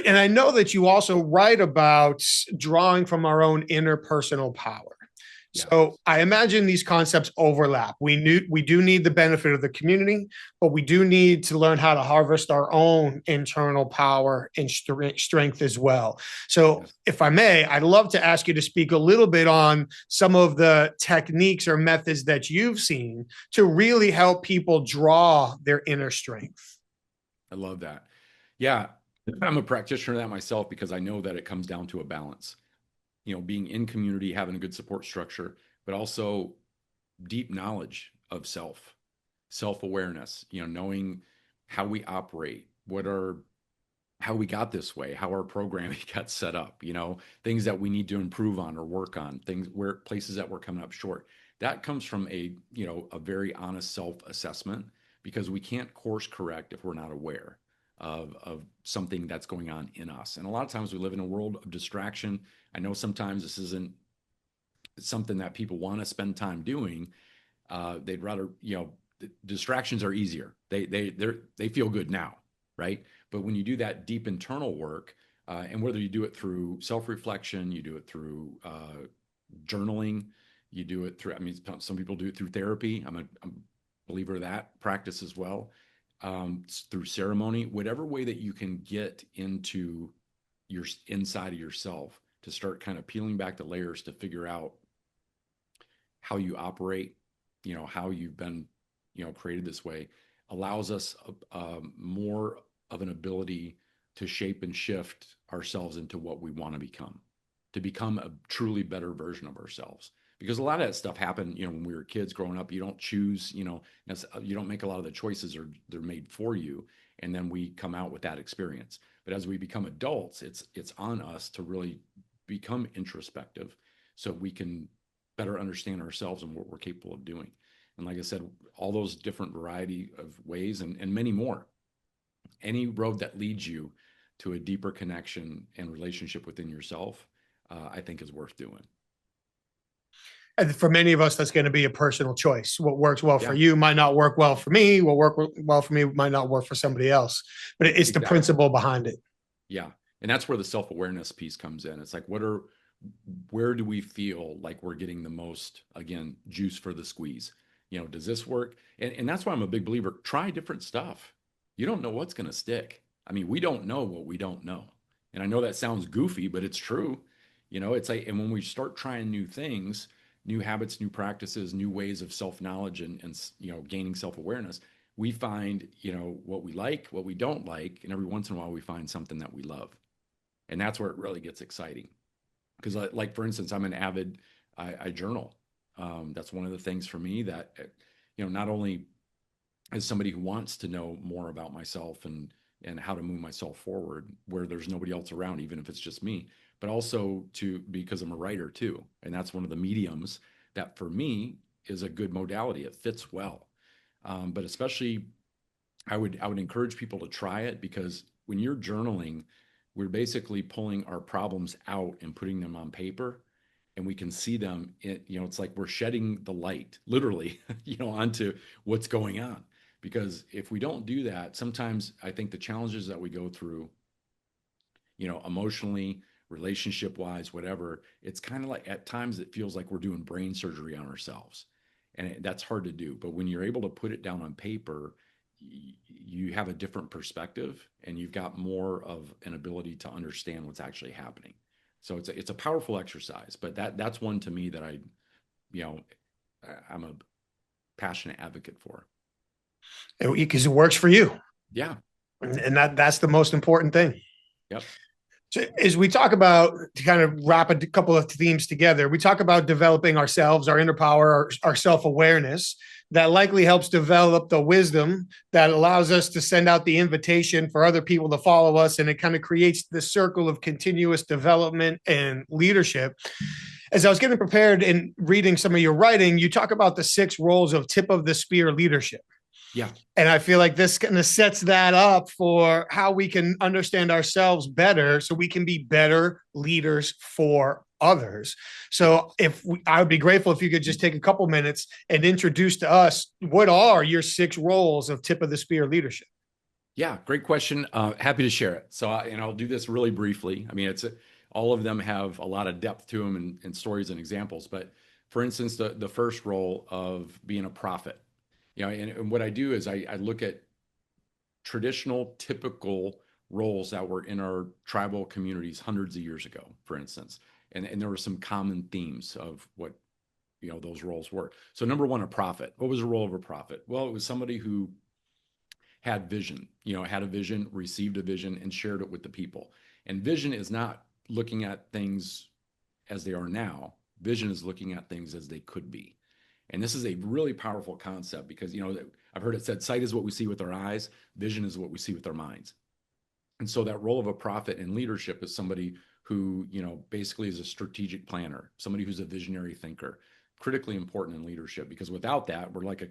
And I know that you also write about drawing from our own interpersonal power. So I imagine these concepts overlap. We do need the benefit of the community, but we do need to learn how to harvest our own internal power and strength as well. So if I may, I'd love to ask you to speak a little bit on some of the techniques or methods that you've seen to really help people draw their inner strength. I love that. Yeah, I'm a practitioner of that myself, because I know that it comes down to a balance. Being in community, having a good support structure, but also deep knowledge of self-awareness, knowing how we operate, how we got this way, how our programming got set up, things that we need to improve on or work on, places that we're coming up short. That comes from a very honest self-assessment, because we can't course correct if we're not aware of something that's going on in us. And a lot of times we live in a world of distraction. I know sometimes this isn't something that people want to spend time doing. They'd rather, distractions are easier. They feel good now, right? But when you do that deep internal work, and whether you do it through self-reflection, you do it through journaling, you do it through, some people do it through therapy. I'm a believer of that practice as well. Through ceremony, whatever way that you can get into your inside of yourself to start kind of peeling back the layers to figure out how you operate, how you've been, created this way, allows us more of an ability to shape and shift ourselves into what we want to become. to become a truly better version of ourselves. Because a lot of that stuff happened, when we were kids growing up. You don't choose, you don't make a lot of the choices, or they're made for you. And then we come out with that experience. But as we become adults, it's on us to really become introspective so we can better understand ourselves and what we're capable of doing. And like I said, all those different variety of ways and many more. Any road that leads you to a deeper connection and relationship within yourself, I think is worth doing. And for many of us, that's going to be a personal choice. What works well for Yeah, you might not work well for me. What work well for me might not work for somebody else. But it's the exactly. principle behind it. Yeah. And that's where the self-awareness piece comes in. It's like, where do we feel like we're getting the most, again, juice for the squeeze? Does this work? And that's why I'm a big believer. Try different stuff. You don't know what's going to stick. I mean, we don't know what we don't know. And I know that sounds goofy, but it's true. It's like, and when we start trying new things, new habits, new practices, new ways of self-knowledge and gaining self-awareness, we find, what we like, what we don't like, and every once in a while we find something that we love. And that's where it really gets exciting. Because, like, for instance, I'm an avid, I journal. That's one of the things for me that, not only as somebody who wants to know more about myself and how to move myself forward where there's nobody else around, even if it's just me, but also because I'm a writer too. And that's one of the mediums that for me is a good modality. It fits well. But especially I would encourage people to try it, because when you're journaling, we're basically pulling our problems out and putting them on paper, and we can see them. It's like we're shedding the light, literally, onto what's going on. Because if we don't do that, sometimes I think the challenges that we go through, emotionally, relationship wise, whatever, it's kind of like at times it feels like we're doing brain surgery on ourselves. And that's hard to do. But when you're able to put it down on paper, you have a different perspective, and you've got more of an ability to understand what's actually happening. So it's a powerful exercise, but that's one to me that you know, I'm a passionate advocate for. Because it works for you. Yeah. And that's the most important thing. Yep. So as we talk about, to kind of wrap a couple of themes together, we talk about developing ourselves, our inner power, our self-awareness. That likely helps develop the wisdom that allows us to send out the invitation for other people to follow us. And it kind of creates this circle of continuous development and leadership. As I was getting prepared and reading some of your writing, you talk about the 6 roles of tip of the spear leadership. Yeah. And I feel like this kind of sets that up for how we can understand ourselves better so we can be better leaders for others. So I would be grateful if you could just take a couple minutes and introduce to us, what are your 6 roles of tip of the spear leadership? Yeah, great question. Happy to share it. So, and I'll do this really briefly. I mean, all of them have a lot of depth to them and stories and examples. But for instance, the first role of being a prophet, and what I do is I look at traditional, typical roles that were in our tribal communities hundreds of years ago, for instance, and there were some common themes of what those roles were. So, number one, a prophet. What was the role of a prophet? Well, it was somebody who had vision, had a vision, received a vision, and shared it with the people. And vision is not looking at things as they are now. Vision is looking at things as they could be. And this is a really powerful concept because, I've heard it said, sight is what we see with our eyes, vision is what we see with our minds. And so that role of a prophet in leadership is somebody who, basically is a strategic planner, somebody who's a visionary thinker, critically important in leadership, because without that, we're like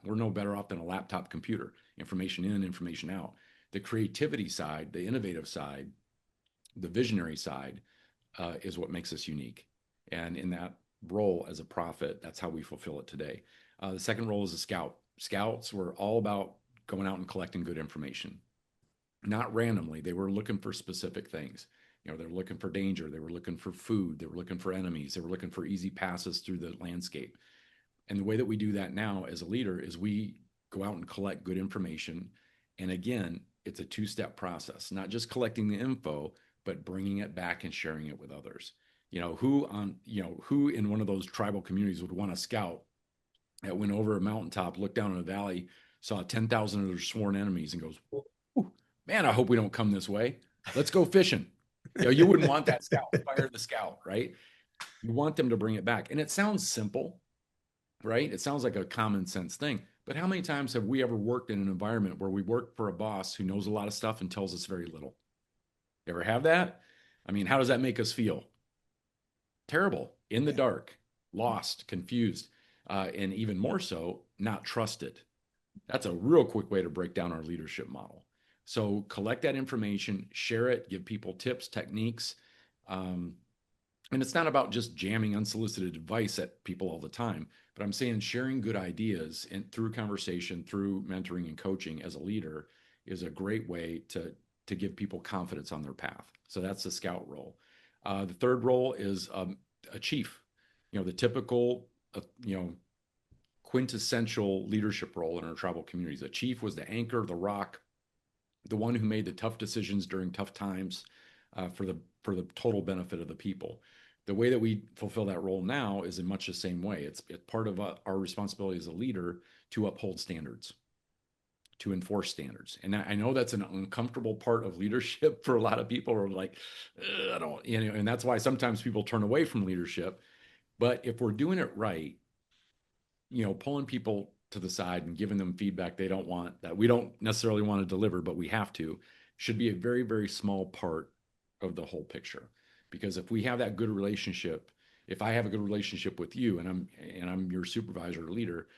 we're no better off than a laptop computer, information in, information out. The creativity side, the innovative side, the visionary side is what makes us unique. And in that role as a prophet, that's how we fulfill it today. The second role is a scout. Scouts were all about going out and collecting good information, not randomly. They were looking for specific things. They were looking for danger. They were looking for food. They were looking for enemies. They were looking for easy passes through the landscape. And the way that we do that now as a leader is we go out and collect good information. And again, it's a 2-step process, not just collecting the info, but bringing it back and sharing it with others. Who in one of those tribal communities would want to scout that went over a mountaintop, looked down in a valley, saw 10,000 of their sworn enemies and goes, man, I hope we don't come this way. Let's go fishing. You wouldn't want that scout, fire the scout, right? You want them to bring it back. And it sounds simple, right? It sounds like a common sense thing. But how many times have we ever worked in an environment where we work for a boss who knows a lot of stuff and tells us very little? You ever have that? I mean, how does that make us feel? Terrible, in the dark, lost, confused, and even more so, not trusted. That's a real quick way to break down our leadership model. So collect that information, share it, give people tips, techniques. Um, and it's not about just jamming unsolicited advice at people all the time, but I'm saying sharing good ideas and through conversation, through mentoring and coaching as a leader is a great way to give people confidence on their path. So that's the scout role. The third role is a chief. The typical, quintessential leadership role in our tribal communities. A chief was the anchor, the rock, the one who made the tough decisions during tough times for the total benefit of the people. The way that we fulfill that role now is in much the same way. It's part of our responsibility as a leader to uphold standards, to enforce standards. And I know that's an uncomfortable part of leadership for a lot of people who are like, I don't, and that's why sometimes people turn away from leadership. But if we're doing it right, pulling people to the side and giving them feedback they don't want, that we don't necessarily want to deliver, but we have to, should be a very, very small part of the whole picture. Because if we have that good relationship, if I have a good relationship with you and I'm your supervisor or leader,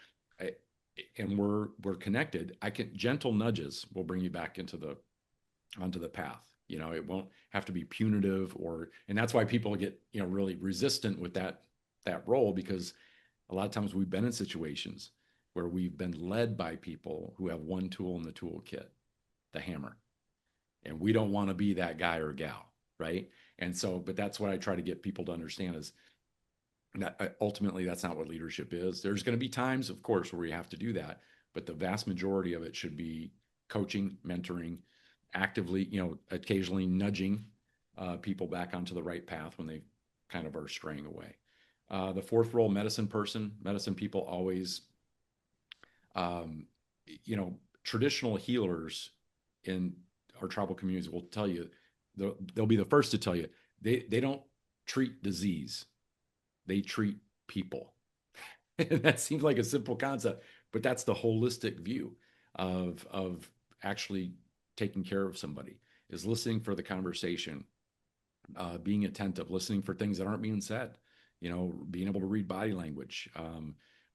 and we're connected, gentle nudges will bring you back onto the path. It won't have to be punitive, and that's why people get really resistant with that role, because a lot of times we've been in situations where we've been led by people who have one tool in the toolkit, the hammer. And we don't want to be that guy or gal, right? And so, but that's what I try to get people to understand is that ultimately that's not what leadership is. There's going to be times, of course, where we have to do that, but the vast majority of it should be coaching, mentoring, actively, occasionally nudging people back onto the right path when they kind of are straying away. The fourth role, medicine person. Medicine people always, um, traditional healers in our tribal communities will tell you, they'll be the first to tell you, they don't treat disease, they treat people. And that seems like a simple concept, but that's the holistic view of actually taking care of somebody, is listening for the conversation, being attentive, listening for things that aren't being said, being able to read body language.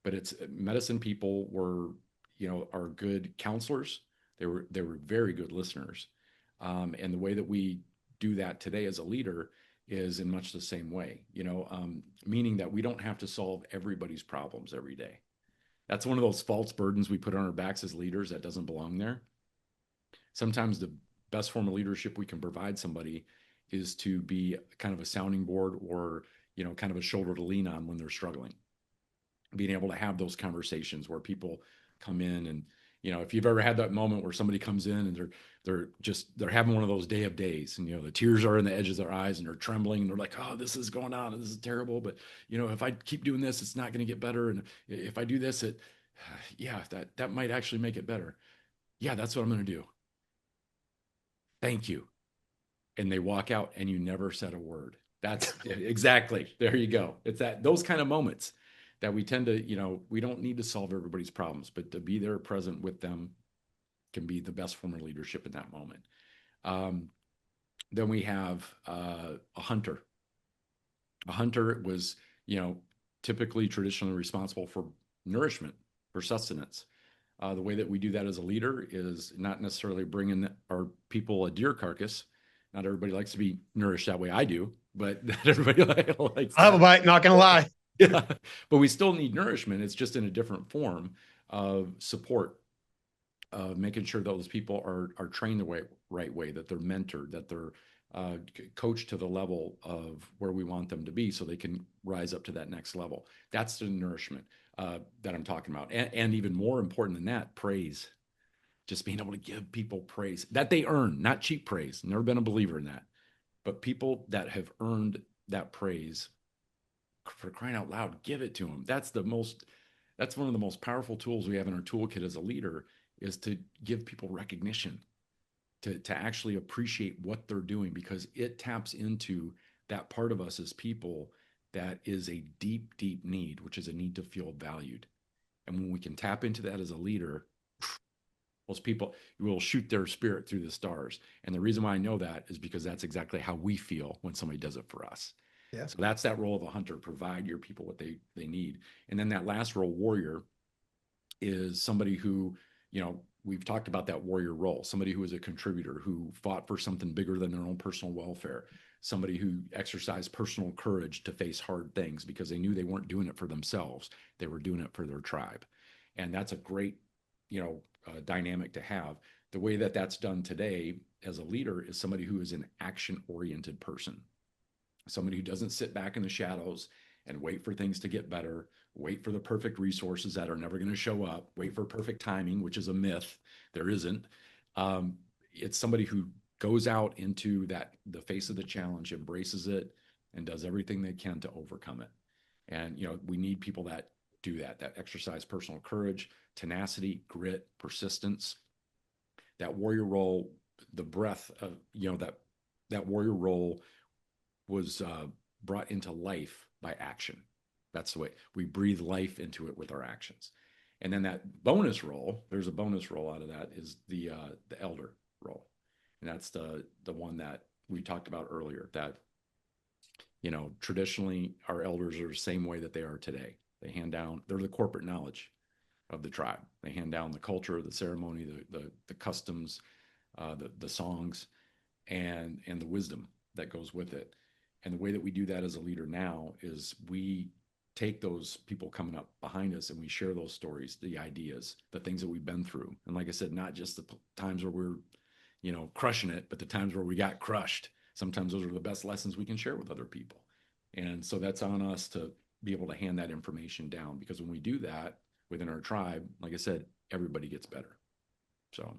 But it's medicine people are good counselors. They were very good listeners. And the way that we do that today as a leader is in much the same way, meaning that we don't have to solve everybody's problems every day. That's one of those false burdens we put on our backs as leaders that doesn't belong there. Sometimes the best form of leadership we can provide somebody is to be kind of a sounding board, or kind of a shoulder to lean on when they're struggling. Being able to have those conversations where people come in and, if you've ever had that moment where somebody comes in and they're having one of those day of days, and the tears are in the edges of their eyes and they're trembling and they're like, oh, this is going on and this is terrible, but if I keep doing this, it's not going to get better, and if I do this, that might actually make it better. Yeah, that's what I'm going to do. Thank you. And they walk out and you never said a word. That's exactly, there you go. It's those kind of moments that we tend to, we don't need to solve everybody's problems, but to be there present with them can be the best form of leadership in that moment. Then we have a hunter. A hunter was, typically traditionally responsible for nourishment, for sustenance. The way that we do that as a leader is not necessarily bringing our people a deer carcass. Not everybody likes to be nourished that way. I do, but not everybody likes. I have a bite, not gonna lie. Yeah, but we still need nourishment. It's just in a different form of support, of making sure that those people are trained the right way, that they're mentored, that they're coached to the level of where we want them to be, so they can rise up to that next level. That's the nourishment that I'm talking about, and even more important than that, praise. Just being able to give people praise that they earn, not cheap praise. Never been a believer in that, but people that have earned that praise, for crying out loud, give it to them. That's one of the most powerful tools we have in our toolkit as a leader, is to give people recognition. to actually appreciate what they're doing, because it taps into that part of us as people that is a deep, deep need, which is a need to feel valued. And when we can tap into that as a leader, most people will shoot their spirit through the stars. And the reason why I know that is because that's exactly how we feel when somebody does it for us. Yeah. So that's that role of a hunter: provide your people what they need. And then that last role, warrior, is somebody who, we've talked about that warrior role, somebody who is a contributor, who fought for something bigger than their own personal welfare, somebody who exercised personal courage to face hard things because they knew they weren't doing it for themselves. They were doing it for their tribe. And that's a great, dynamic to have. The way that that's done today as a leader is somebody who is an action-oriented person, somebody who doesn't sit back in the shadows and wait for things to get better, wait for the perfect resources that are never going to show up, wait for perfect timing, which is a myth. There isn't. It's somebody who goes out into the face of the challenge, embraces it, and does everything they can to overcome it. And, we need people that do that exercise personal courage, tenacity, grit, persistence. That warrior role, the breath of, that warrior role was brought into life by action. That's the way we breathe life into it with our actions. And then that bonus role, there's a bonus role out of that, is the elder role. And that's the one that we talked about earlier, that, traditionally our elders are the same way that they are today. They hand down, they're the corporate knowledge of the tribe. They hand down the culture, the ceremony, the customs, the songs, and the wisdom that goes with it. And the way that we do that as a leader now is we take those people coming up behind us and we share those stories, the ideas, the things that we've been through. And like I said, not just the times where we're, crushing it, but the times where we got crushed. Sometimes those are the best lessons we can share with other people. And so that's on us to be able to hand that information down, because when we do that within our tribe, like I said, everybody gets better. So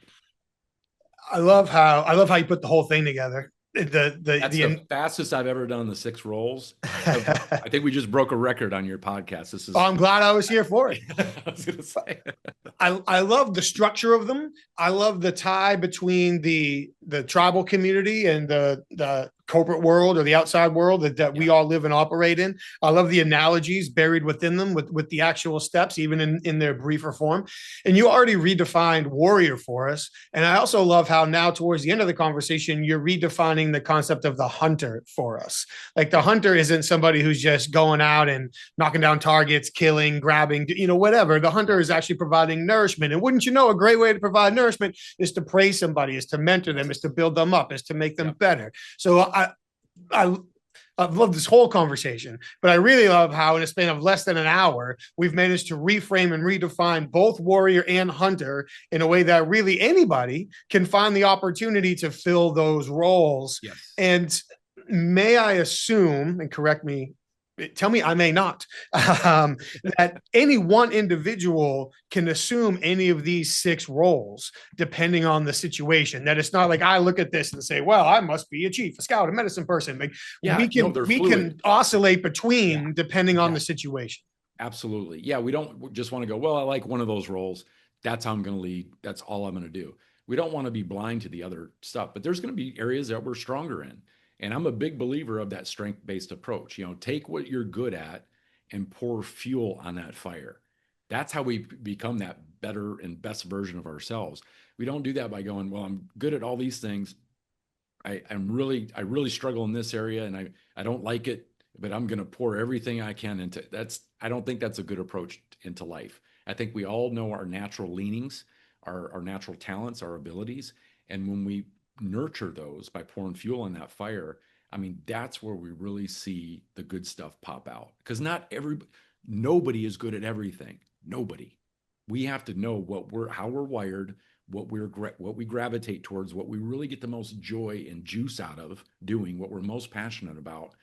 I love how you put the whole thing together. That's the fastest I've ever done the 6 roles. I think we just broke a record on your podcast. This is. Oh, I'm glad I was here for it. I was going to say. I love the structure of them. I love the tie between the tribal community and the corporate world or the outside world that we all live and operate in. I love the analogies buried within them with the actual steps, even in their briefer form. And you already redefined warrior for us. And I also love how now towards the end of the conversation, you're redefining the concept of the hunter for us. Like the hunter isn't somebody who's just going out and knocking down targets, killing, grabbing, whatever. The hunter is actually providing nourishment. And wouldn't you know, a great way to provide nourishment is to praise somebody, is to mentor them, is to build them up, is to make them better. So I've loved this whole conversation, but I really love how in a span of less than an hour, we've managed to reframe and redefine both warrior and hunter in a way that really anybody can find the opportunity to fill those roles. Yes. And may I assume, and correct me, tell me I may not, that any one individual can assume any of these 6 roles depending on the situation. That it's not like I look at this and say, well, I must be a chief, a scout, a medicine person. Like we can oscillate between depending on the situation. Absolutely. Yeah. We don't just want to go, well, I like one of those roles. That's how I'm going to lead. That's all I'm going to do. We don't want to be blind to the other stuff, but there's going to be areas that we're stronger in. And I'm a big believer of that strength-based approach. Take what you're good at and pour fuel on that fire. That's how we become that better and best version of ourselves. We don't do that by going, well, I'm good at all these things. I really struggle in this area and I don't like it, but I'm going to pour everything I can into it. I don't think that's a good approach into life. I think we all know our natural leanings, our natural talents, our abilities. And when we nurture those by pouring fuel on that fire, I mean, that's where we really see the good stuff pop out. Because nobody is good at everything. Nobody. We have to know how we're wired, what we gravitate towards, what we really get the most joy and juice out of doing, what we're most passionate about,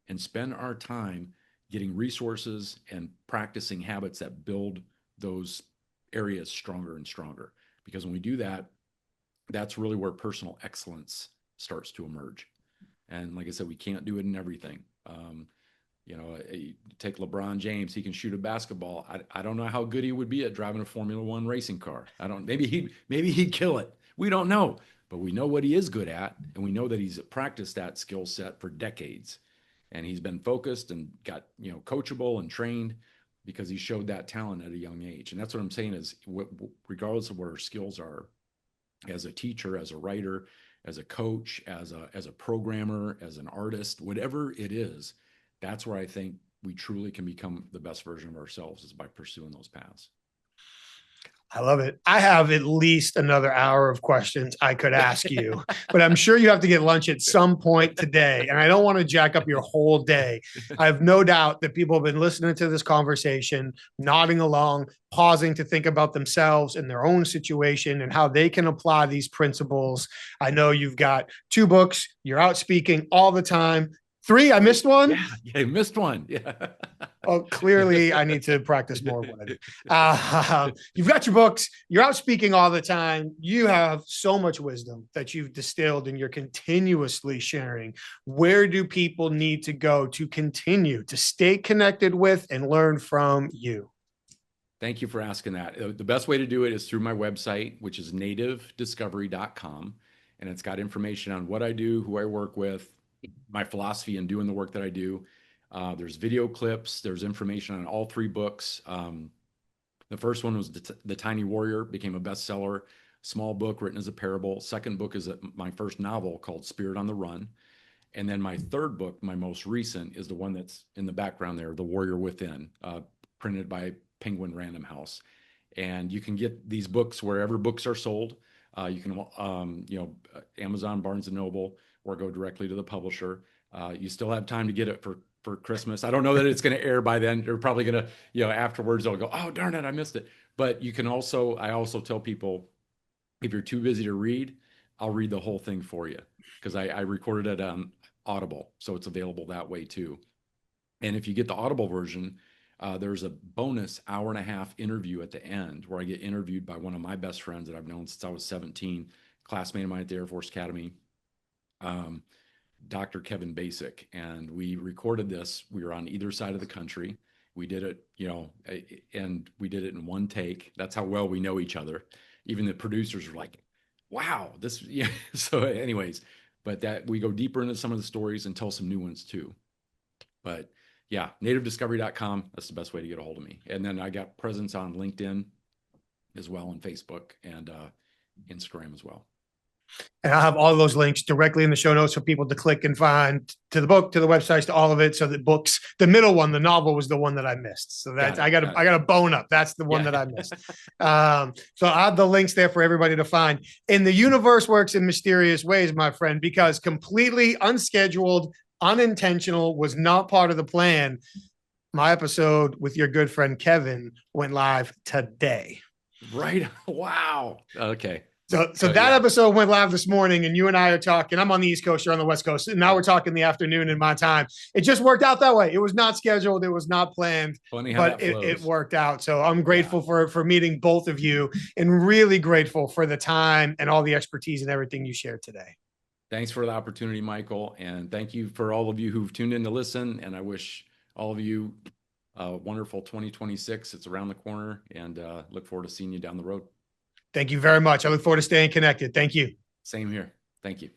and spend our time getting resources and practicing habits that build those areas stronger and stronger. Because when we do that, that's really where personal excellence starts to emerge. And like I said, we can't do it in everything. Take LeBron James, he can shoot a basketball. I don't know how good he would be at driving a Formula One racing car. Maybe he'd kill it. We don't know. but we know what he is good at, and we know that he's practiced that skill set for decades, and he's been focused and got, coachable and trained because he showed that talent at a young age. And that's what I'm saying is, regardless of what our skills are, as a teacher, as a writer, as a coach, as a programmer, as an artist, whatever it is, that's where I think we truly can become the best version of ourselves, is by pursuing those paths. I love it. I have at least another hour of questions I could ask you, but I'm sure you have to get lunch at some point today. And I don't want to jack up your whole day. I have no doubt that people have been listening to this conversation, nodding along, pausing to think about themselves and their own situation and how they can apply these principles. I know you've got 2 books. You're out speaking all the time. 3, I missed one. Yeah, you missed one. Yeah. Oh, clearly I need to practice more. You've got your books. You're out speaking all the time. You have so much wisdom that you've distilled and you're continuously sharing. Where do people need to go to continue to stay connected with and learn from you? Thank you for asking that. The best way to do it is through my website, which is nativediscovery.com. And it's got information on what I do, who I work with, my philosophy in doing the work that I do. There's video clips. There's information on all 3 books. The first one was The Tiny Warrior, became a bestseller, small book written as a parable. Second book is my first novel called Spirit on the Run. And then my third book, my most recent, is the one that's in the background there, The Warrior Within, printed by Penguin Random House. And you can get these books wherever books are sold. You can, Amazon, Barnes & Noble, or go directly to the publisher. You still have time to get it for Christmas. I don't know that it's going to air by then. They're probably going to, afterwards they'll go, oh, darn it, I missed it. But you can also, I also tell people, if you're too busy to read, I'll read the whole thing for you, because I recorded it on Audible. So it's available that way too. And if you get the Audible version, there's a bonus 1.5-hour interview at the end where I get interviewed by one of my best friends that I've known since I was 17, classmate of mine at the Air Force Academy, Dr. Kevin Basic. And we recorded this. We were on either side of the country. We did it, and we did it in one take. That's how well we know each other. Even the producers were like, wow, this, yeah. So anyways, but that we go deeper into some of the stories and tell some new ones too. But yeah, nativediscovery.com. That's the best way to get a hold of me. And then I got presence on LinkedIn as well, and Facebook, and Instagram as well. And I'll have all of those links directly in the show notes for people to click and find, to the book, to the websites, to all of it. So the books, the middle one, the novel, was the one that I missed. So that's, I got a bone up. That's the one that I missed. So I have the links there for everybody to find. And the universe works in mysterious ways, my friend, because completely unscheduled, unintentional, was not part of the plan. My episode with your good friend Kevin went live today. Right. Wow. Okay. So that episode went live this morning, and you and I are talking. I'm on the East Coast, you're on the West Coast, and now we're talking the afternoon in my time. It just worked out that way. It was not scheduled. It was not planned, funny how but it worked out. So I'm grateful for meeting both of you, and really grateful for the time and all the expertise and everything you shared today. Thanks for the opportunity, Michael. And thank you for all of you who've tuned in to listen. And I wish all of you a wonderful 2026. It's around the corner, and look forward to seeing you down the road. Thank you very much. I look forward to staying connected. Thank you. Same here. Thank you.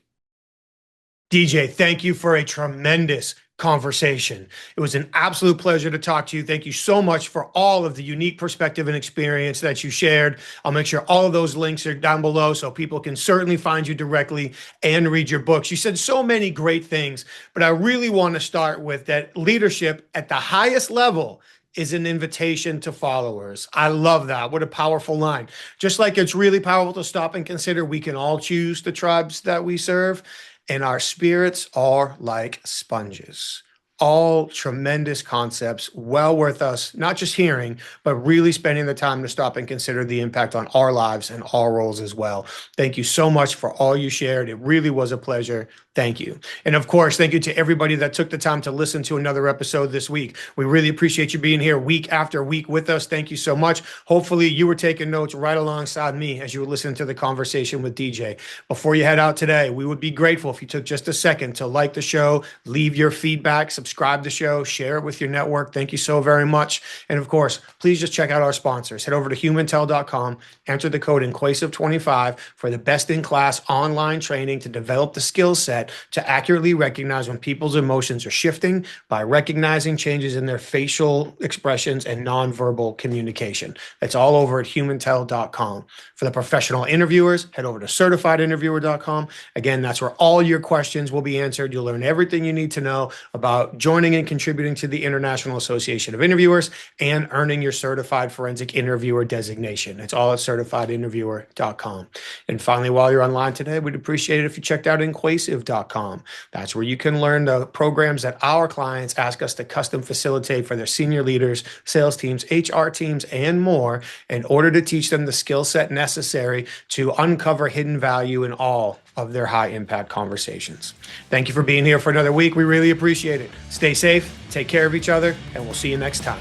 DJ, thank you for a tremendous conversation. It was an absolute pleasure to talk to you. Thank you so much for all of the unique perspective and experience that you shared. I'll make sure all of those links are down below so people can certainly find you directly and read your books. You said so many great things, but I really want to start with that leadership at the highest level is an invitation to followers. I love that. What a powerful line. Just like it's really powerful to stop and consider we can all choose the tribes that we serve, and our spirits are like sponges. All tremendous concepts, well worth us not just hearing, but really spending the time to stop and consider the impact on our lives and our roles as well. Thank you so much for all you shared. It really was a pleasure. Thank you. And of course, thank you to everybody that took the time to listen to another episode this week. We really appreciate you being here week after week with us. Thank you so much. Hopefully you were taking notes right alongside me as you were listening to the conversation with DJ. Before you head out today, we would be grateful if you took just a second to like the show, leave your feedback, subscribe subscribe to the show, share it with your network. Thank you so very much. And of course, please just check out our sponsors. Head over to humantel.com, enter the code INQUASIVE25 for the best-in-class online training to develop the skill set to accurately recognize when people's emotions are shifting by recognizing changes in their facial expressions and nonverbal communication. It's all over at humantel.com. For the professional interviewers, head over to certifiedinterviewer.com. Again, that's where all your questions will be answered. You'll learn everything you need to know about joining and contributing to the International Association of Interviewers and earning your certified forensic interviewer designation. It's all at certifiedinterviewer.com. And finally, while you're online today, we'd appreciate it if you checked out inquasive.com. That's where you can learn the programs that our clients ask us to custom facilitate for their senior leaders, sales teams, HR teams, and more in order to teach them the skill set necessary to uncover hidden value in all of their high impact conversations. Thank you for being here for another week. We really appreciate it. Stay safe, take care of each other, and we'll see you next time.